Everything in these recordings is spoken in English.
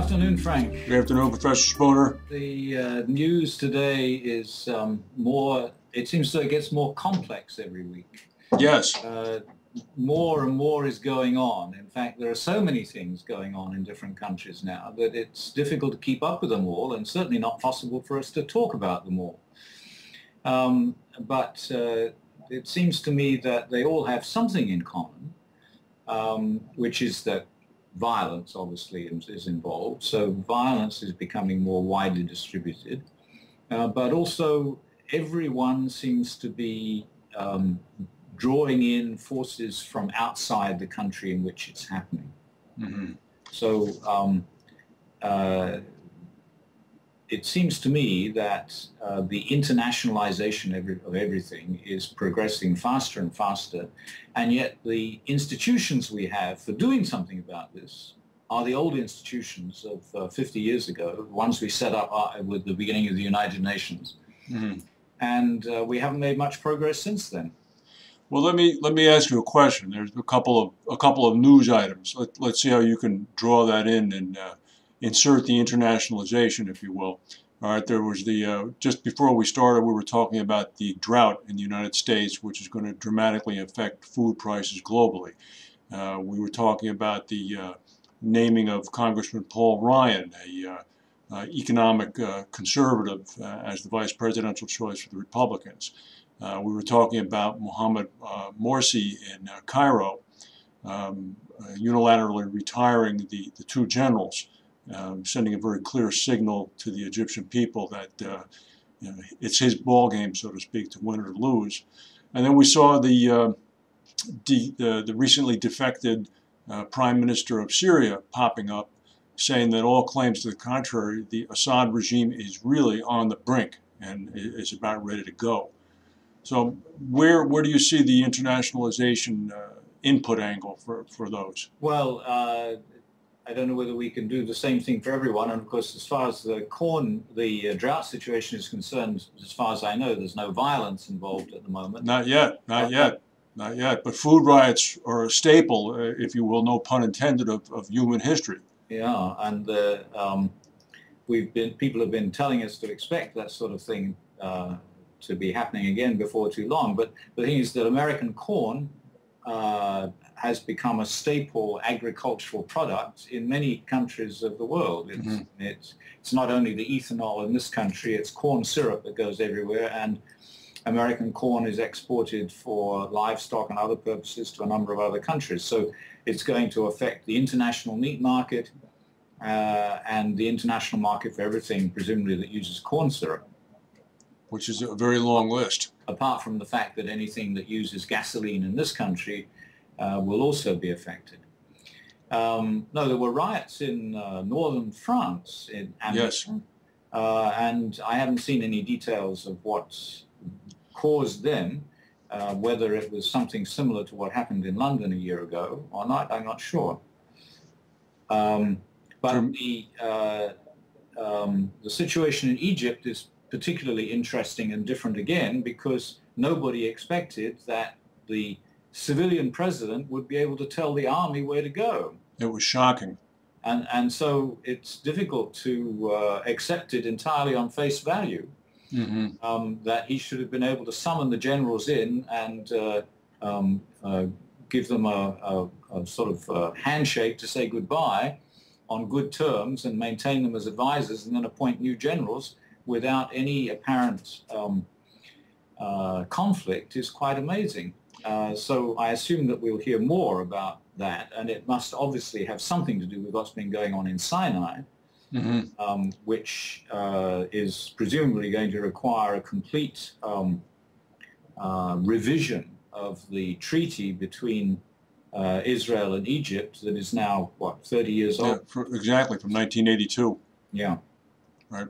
afternoon, Frank. Good afternoon, Professor Spooner. The news today is it seems so it gets more complex every week. Yes. More and more is going on. In fact, there are so many things going on in different countries now that it's difficult to keep up with them all, and certainly not possible for us to talk about them all. But it seems to me that they all have something in common, which is that violence obviously is involved. So violence is becoming more widely distributed, but also everyone seems to be drawing in forces from outside the country in which it's happening. Mm-hmm. So it seems to me that the internationalization of everything is progressing faster and faster, and yet the institutions we have for doing something about this are the old institutions of 50 years ago, the ones we set up with the beginning of the United Nations. Mm-hmm. And we haven't made much progress since then. Well, let me ask you a question. There's a couple of news items. Let's see how you can draw that in and insert the internationalization, if you will. All right, there was just before we started, we were talking about the drought in the United States, which is going to dramatically affect food prices globally. We were talking about the naming of Congressman Paul Ryan, a economic conservative, as the vice presidential choice for the Republicans. We were talking about Mohammed Morsi in Cairo, unilaterally retiring the two generals, sending a very clear signal to the Egyptian people that it's his ball game, so to speak, to win or lose. And then we saw the recently defected Prime Minister of Syria popping up, saying that all claims to the contrary, the Assad regime is really on the brink and is about ready to go. So where do you see the internationalization input angle for those? Well, I don't know whether we can do the same thing for everyone. And of course, as far as the drought situation is concerned, as far as I know, there's no violence involved at the moment. Not yet. But food riots are a staple, if you will, no pun intended, of human history. Yeah, and people have been telling us to expect that sort of thing to be happening again before too long. But the thing is that American corn has become a staple agricultural product in many countries of the world. It's not only the ethanol in this country, it's corn syrup that goes everywhere, and American corn is exported for livestock and other purposes to a number of other countries. So it's going to affect the international meat market and the international market for everything, presumably, that uses corn syrup. Which is a very long list. Apart from the fact that anything that uses gasoline in this country will also be affected. No, there were riots in northern France, in Amiens, yes. And I haven't seen any details of what caused them, whether it was something similar to what happened in London a year ago or not, I'm not sure. But the situation in Egypt is particularly interesting and different again, because nobody expected that the civilian president would be able to tell the army where to go. It was shocking. And so it's difficult to accept it entirely on face value, that he should have been able to summon the generals in and give them a sort of handshake to say goodbye on good terms and maintain them as advisors, and then appoint new generals without any apparent conflict is quite amazing. So I assume that we'll hear more about that, and it must obviously have something to do with what's been going on in Sinai, which is presumably going to require a complete revision of the treaty between Israel and Egypt that is now, 30 years old? Exactly, from 1982. Yeah. Right.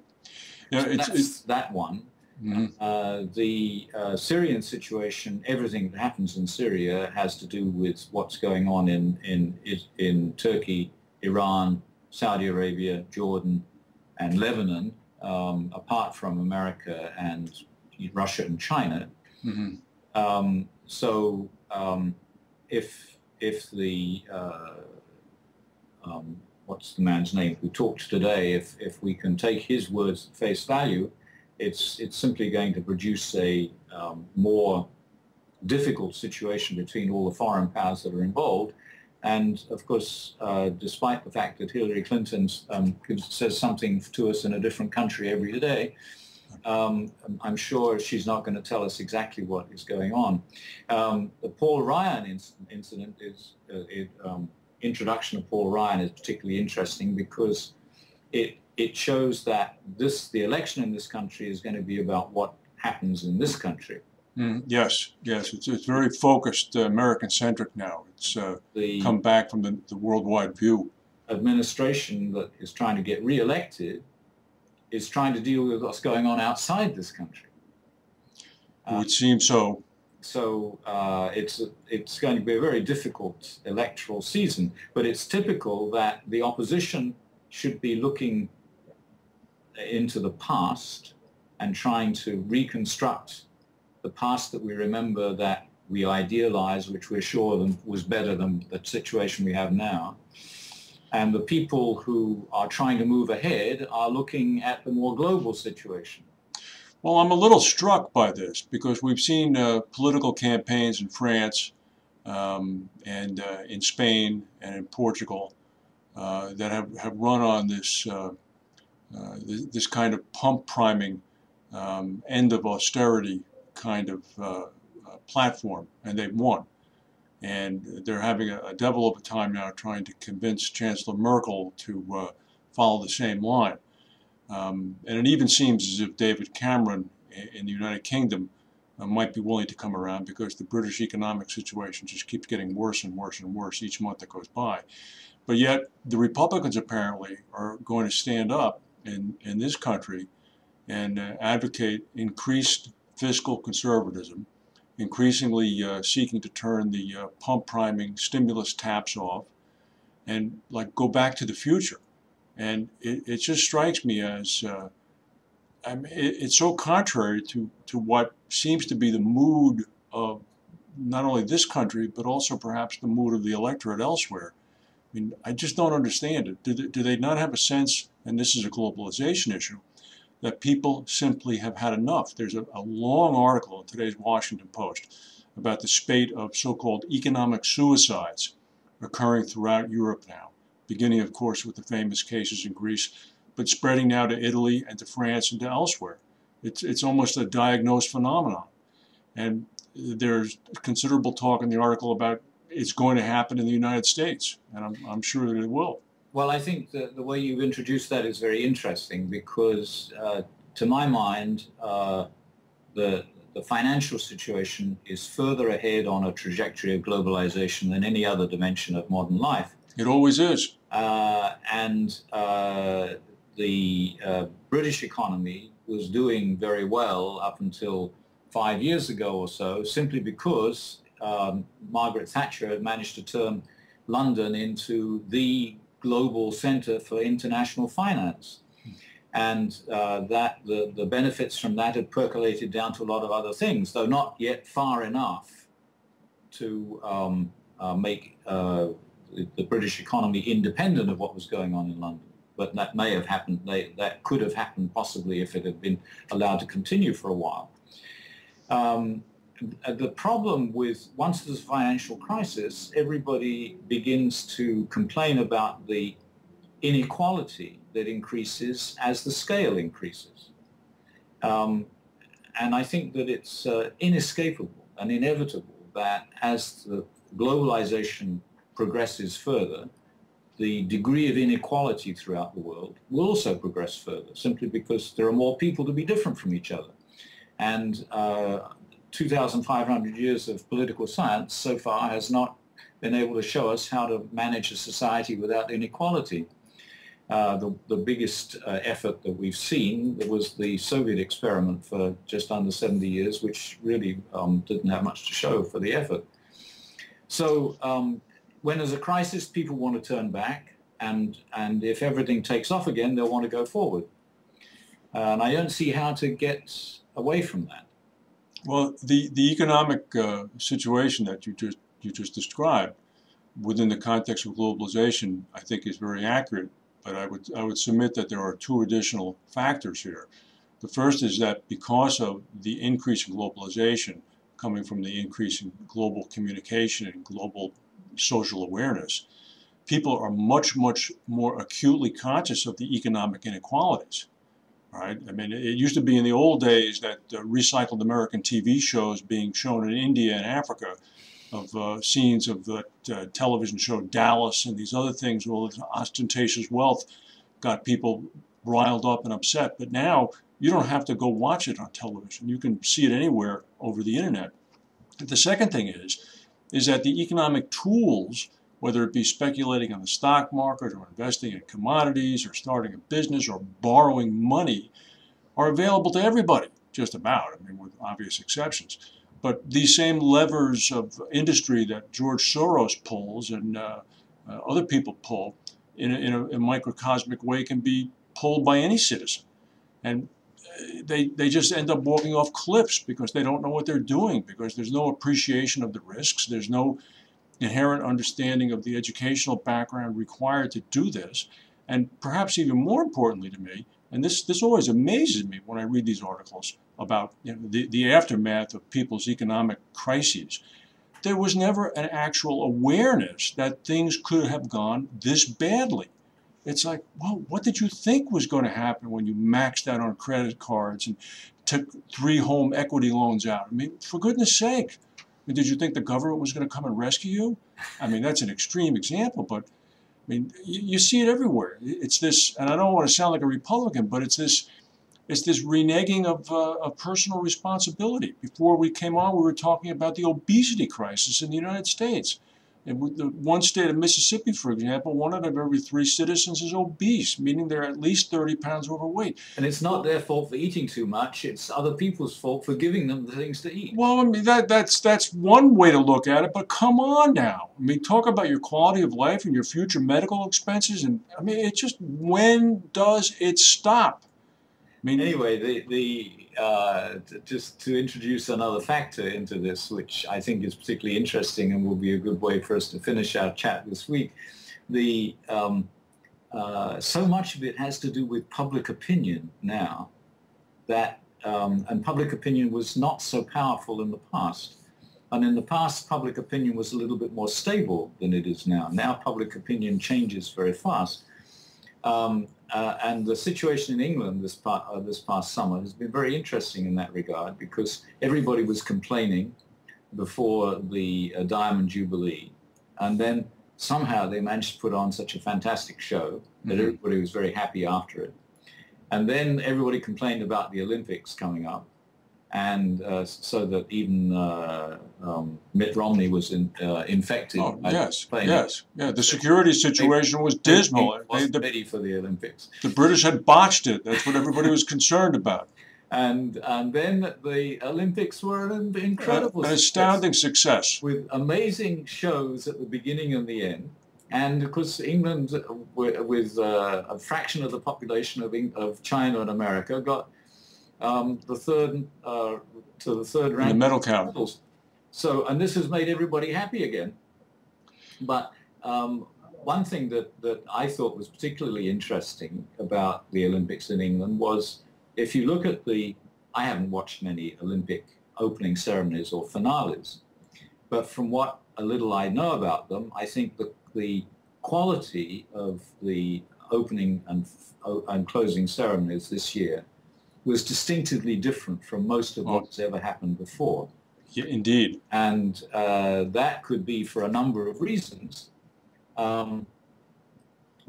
Yeah, so that's that one. The Syrian situation, everything that happens in Syria has to do with what's going on in Turkey, Iran, Saudi Arabia, Jordan, and Lebanon, apart from America and Russia and China. If the what's the man's name who talked today, if we can take his words at face value, it's simply going to produce a more difficult situation between all the foreign powers that are involved. And of course, despite the fact that Hillary Clinton says something to us in a different country every day, I'm sure she's not going to tell us exactly what is going on. The Paul Ryan incident is introduction of Paul Ryan is particularly interesting because it shows that the election in this country is going to be about what happens in this country. Yes, it's very focused, American-centric now. It's come back from the worldwide view. Administration that is trying to get re-elected is trying to deal with what's going on outside this country. It would seem so. So it's going to be a very difficult electoral season, but it's typical that the opposition should be looking into the past and trying to reconstruct the past that we remember, that we idealize, which we're sure was better than the situation we have now. And the people who are trying to move ahead are looking at the more global situation. Well, I'm a little struck by this because we've seen political campaigns in France and in Spain and in Portugal that have run on this this kind of pump priming, end of austerity kind of platform, and they've won. And they're having a devil of a time now trying to convince Chancellor Merkel to follow the same line. And it even seems as if David Cameron in the United Kingdom might be willing to come around because the British economic situation just keeps getting worse and worse and worse each month that goes by. But yet the Republicans apparently are going to stand up in this country and advocate increased fiscal conservatism, increasingly seeking to turn the pump priming stimulus taps off and go back to the future. And it just strikes me as I mean, it's so contrary to what seems to be the mood of not only this country, but also perhaps the mood of the electorate elsewhere. I mean, I just don't understand it. Do they not have a sense, and this is a globalization issue, that people simply have had enough? There's a long article in today's Washington Post about the spate of so-called economic suicides occurring throughout Europe now, beginning, of course, with the famous cases in Greece, but spreading now to Italy and to France and to elsewhere. It's almost a diagnosed phenomenon. And there's considerable talk in the article about it's going to happen in the United States, and I'm sure that it will. Well, I think the way you've introduced that is very interesting because, to my mind, the financial situation is further ahead on a trajectory of globalization than any other dimension of modern life. It always is. And the British economy was doing very well up until 5 years ago or so, simply because Margaret Thatcher had managed to turn London into the global center for international finance. And that the benefits from that had percolated down to a lot of other things, though not yet far enough to make the British economy independent of what was going on in London. But that may have happened, that could have happened possibly if it had been allowed to continue for a while. The problem with, once there's a financial crisis, everybody begins to complain about the inequality that increases as the scale increases. And I think that it's inescapable and inevitable that as the globalization progresses further, the degree of inequality throughout the world will also progress further, simply because there are more people to be different from each other. And 2,500 years of political science so far has not been able to show us how to manage a society without inequality. The biggest effort that we've seen was the Soviet experiment for just under 70 years, which really didn't have much to show for the effort. So when there's a crisis, people want to turn back, and if everything takes off again, they'll want to go forward. And I don't see how to get away from that. Well, the economic situation that you just described within the context of globalization, I think is very accurate. But I would submit that there are two additional factors here. The first is that because of the increase in globalization coming from the increase in global communication and global social awareness, people are much, much more acutely conscious of the economic inequalities. Right? I mean, it used to be in the old days that recycled American TV shows being shown in India and Africa of scenes of the television show Dallas and these other things, all this ostentatious wealth got people riled up and upset. But now you don't have to go watch it on television. You can see it anywhere over the internet. The second thing is that the economic tools, whether it be speculating on the stock market or investing in commodities or starting a business or borrowing money, are available to everybody, just about, I mean, with obvious exceptions. But these same levers of industry that George Soros pulls and other people pull in a microcosmic way can be pulled by any citizen. And they just end up walking off cliffs because they don't know what they're doing, because there's no appreciation of the risks. There's no inherent understanding of the educational background required to do this. And perhaps even more importantly to me, and this always amazes me when I read these articles about the aftermath of people's economic crises, there was never an actual awareness that things could have gone this badly. It's like, well, what did you think was going to happen when you maxed out on credit cards and took 3 home equity loans out? I mean, for goodness sake, did you think the government was going to come and rescue you? I mean, that's an extreme example, but I mean, you see it everywhere. It's this, and I don't want to sound like a Republican, but it's this reneging of personal responsibility. Before we came on, we were talking about the obesity crisis in the United States. And with the one state of Mississippi, for example, 1 out of every 3 citizens is obese, meaning they're at least 30 pounds overweight. And it's not their fault for eating too much. It's other people's fault for giving them the things to eat. Well, I mean, that's one way to look at it, but come on now. I mean, talk about your quality of life and your future medical expenses. And I mean, it just, when does it stop? I mean, anyway, just to introduce another factor into this, which I think is particularly interesting and will be a good way for us to finish our chat this week, so much of it has to do with public opinion now, that and public opinion was not so powerful in the past. And in the past, public opinion was a little bit more stable than it is now. Now public opinion changes very fast. And the situation in England this past summer has been very interesting in that regard, because everybody was complaining before the Diamond Jubilee, and then somehow they managed to put on such a fantastic show that everybody was very happy after it. And then everybody complained about the Olympics coming up, and so that even Mitt Romney was infected. Oh, yes. Yeah, the security situation was dismal. They wasn't ready for the Olympics. The British had botched it. That's what everybody was concerned about. And then the Olympics were an incredible an astounding success, with amazing shows at the beginning and the end. And of course, England, with a fraction of the population of China and America, got the third rank in the medal count. So, and this has made everybody happy again. But one thing that I thought was particularly interesting about the Olympics in England was, if you look at I haven't watched many Olympic opening ceremonies or finales, but from what a little I know about them, I think the quality of the opening and closing ceremonies this year was distinctively different from most of what's ever happened before. Yeah, indeed. And that could be for a number of reasons. But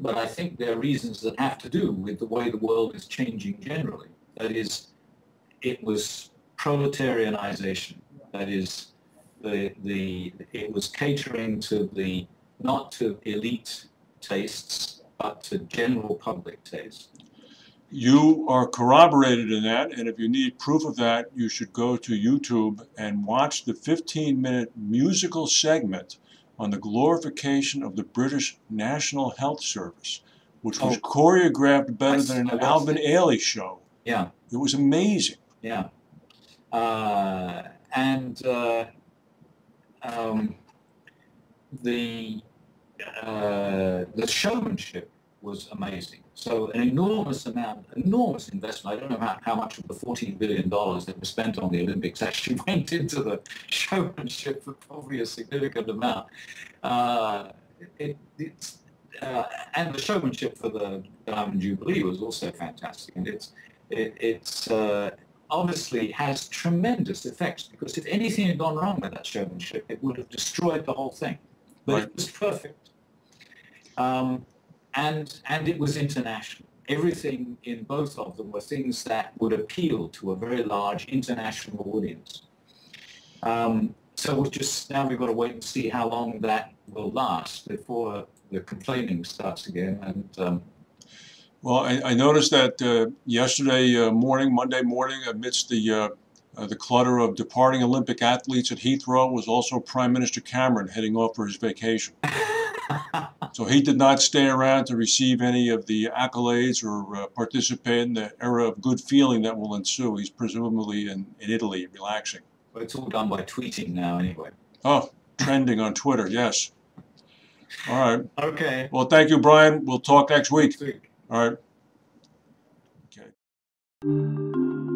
I think there are reasons that have to do with the way the world is changing generally. That is, it was proletarianization. That is, it was catering to not to elite tastes, but to general public taste. You are corroborated in that, and if you need proof of that, you should go to YouTube and watch the 15-minute musical segment on the glorification of the British National Health Service, which was choreographed better than an Alvin Ailey show. Yeah. It was amazing. Yeah. the showmanship was amazing. So an enormous investment. I don't know how much of the $14 billion that was spent on the Olympics actually went into the showmanship, but probably a significant amount. It's and the showmanship for the Diamond Jubilee was also fantastic, and it's obviously has tremendous effects, because if anything had gone wrong with that showmanship, it would have destroyed the whole thing. But Right. it was perfect, and it was international. Everything in both of them were things that would appeal to a very large international audience. So we've got to wait and see how long that will last before the complaining starts again. And Well, I noticed that yesterday morning, Monday morning, amidst the clutter of departing Olympic athletes at Heathrow, was also Prime Minister Cameron heading off for his vacation. So he did not stay around to receive any of the accolades or participate in the era of good feeling that will ensue. He's presumably in Italy, relaxing. But it's all done by tweeting now anyway. Oh, trending on Twitter, yes. All right. Okay. Well, thank you, Brian. We'll talk next week. Next week. All right. Okay.